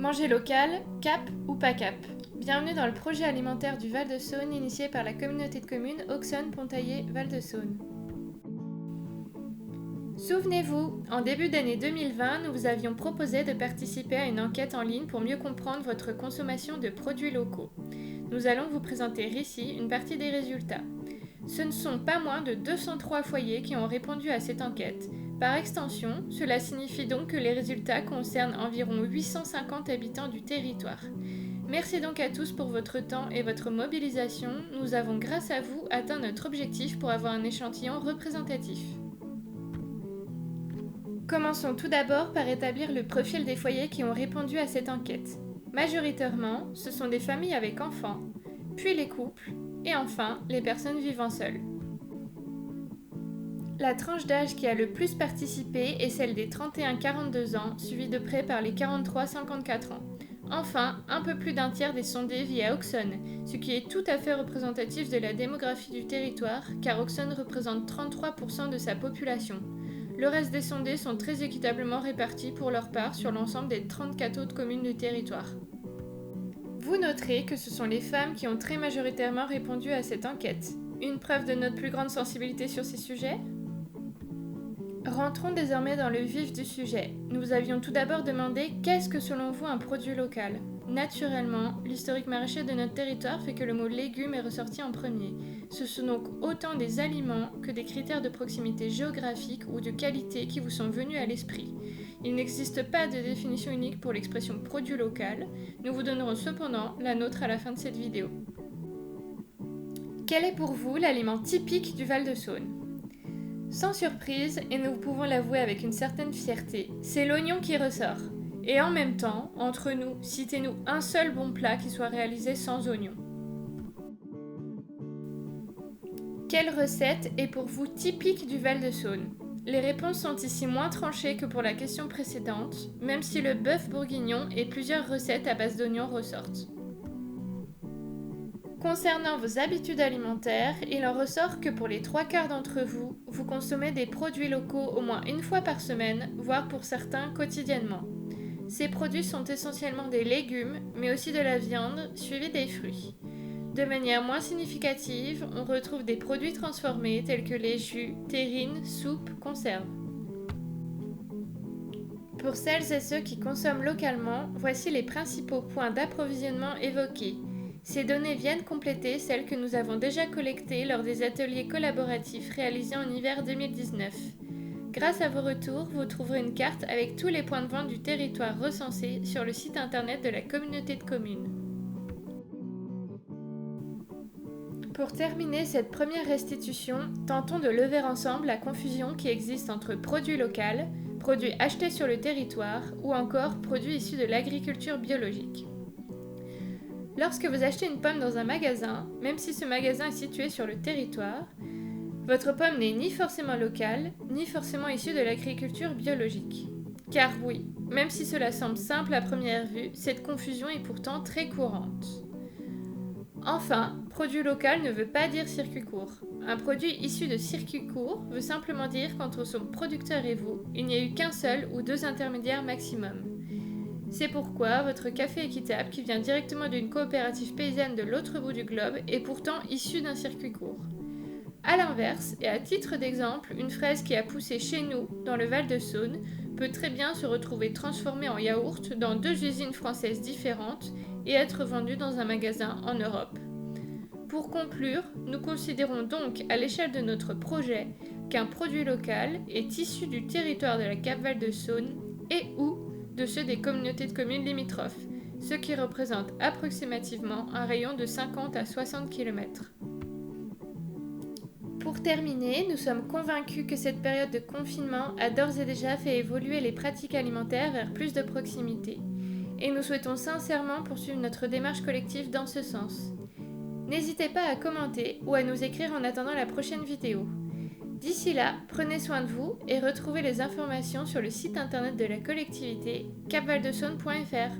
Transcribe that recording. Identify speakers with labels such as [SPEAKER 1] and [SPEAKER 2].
[SPEAKER 1] Manger local, cap ou pas cap? Bienvenue dans le projet alimentaire du Val-de-Saône initié par la communauté de communes Auxonne-Pontaillé-Val-de-Saône. Souvenez-vous, en début d'année 2020, nous vous avions proposé de participer à une enquête en ligne pour mieux comprendre votre consommation de produits locaux. Nous allons vous présenter ici une partie des résultats. Ce ne sont pas moins de 203 foyers qui ont répondu à cette enquête. Par extension, cela signifie donc que les résultats concernent environ 850 habitants du territoire. Merci donc à tous pour votre temps et votre mobilisation. Nous avons grâce à vous atteint notre objectif pour avoir un échantillon représentatif. Commençons tout d'abord par établir le profil des foyers qui ont répondu à cette enquête. Majoritairement, ce sont des familles avec enfants, puis les couples, et enfin les personnes vivant seules. La tranche d'âge qui a le plus participé est celle des 31-42 ans, suivie de près par les 43-54 ans. Enfin, un peu plus d'un tiers des sondés vit à Auxonne, ce qui est tout à fait représentatif de la démographie du territoire, car Auxonne représente 33% de sa population. Le reste des sondés sont très équitablement répartis pour leur part sur l'ensemble des 34 autres communes du territoire. Vous noterez que ce sont les femmes qui ont très majoritairement répondu à cette enquête. Une preuve de notre plus grande sensibilité sur ces sujets ? Rentrons désormais dans le vif du sujet. Nous vous avions tout d'abord demandé qu'est-ce que selon vous un produit local ? Naturellement, l'historique maraîcher de notre territoire fait que le mot légumes est ressorti en premier. Ce sont donc autant des aliments que des critères de proximité géographique ou de qualité qui vous sont venus à l'esprit. Il n'existe pas de définition unique pour l'expression produit local. Nous vous donnerons cependant la nôtre à la fin de cette vidéo. Quel est pour vous l'aliment typique du Val-de-Saône ? Sans surprise, et nous pouvons l'avouer avec une certaine fierté, c'est l'oignon qui ressort. Et en même temps, entre nous, citez-nous un seul bon plat qui soit réalisé sans oignon. Quelle recette est pour vous typique du Val-de-Saône ? Les réponses sont ici moins tranchées que pour la question précédente, même si le bœuf bourguignon et plusieurs recettes à base d'oignons ressortent. Concernant vos habitudes alimentaires, il en ressort que pour les 3/4 d'entre vous, vous consommez des produits locaux au moins une fois par semaine, voire pour certains quotidiennement. Ces produits sont essentiellement des légumes, mais aussi de la viande, suivis des fruits. De manière moins significative, on retrouve des produits transformés tels que les jus, terrines, soupes, conserves. Pour celles et ceux qui consomment localement, voici les principaux points d'approvisionnement évoqués. Ces données viennent compléter celles que nous avons déjà collectées lors des ateliers collaboratifs réalisés en hiver 2019. Grâce à vos retours, vous trouverez une carte avec tous les points de vente du territoire recensés sur le site internet de la communauté de communes. Pour terminer cette première restitution, tentons de lever ensemble la confusion qui existe entre produits locaux, produits achetés sur le territoire ou encore produits issus de l'agriculture biologique. Lorsque vous achetez une pomme dans un magasin, même si ce magasin est situé sur le territoire, votre pomme n'est ni forcément locale, ni forcément issue de l'agriculture biologique. Car oui, même si cela semble simple à première vue, cette confusion est pourtant très courante. Enfin, produit local ne veut pas dire circuit court. Un produit issu de circuit court veut simplement dire qu'entre son producteur et vous, il n'y a eu qu'un seul ou 2 intermédiaires maximum. C'est pourquoi votre café équitable, qui vient directement d'une coopérative paysanne de l'autre bout du globe, est pourtant issu d'un circuit court. A l'inverse, et à titre d'exemple, une fraise qui a poussé chez nous, dans le Val-de-Saône, peut très bien se retrouver transformée en yaourt dans 2 usines françaises différentes et être vendue dans un magasin en Europe. Pour conclure, nous considérons donc à l'échelle de notre projet qu'un produit local est issu du territoire de la Cap-Val-de-Saône et ou de ceux des communautés de communes limitrophes, ce qui représente approximativement un rayon de 50 à 60 km. Pour terminer, nous sommes convaincus que cette période de confinement a d'ores et déjà fait évoluer les pratiques alimentaires vers plus de proximité. Et nous souhaitons sincèrement poursuivre notre démarche collective dans ce sens. N'hésitez pas à commenter ou à nous écrire en attendant la prochaine vidéo. D'ici là, prenez soin de vous et retrouvez les informations sur le site internet de la collectivité capvaldesaône.fr.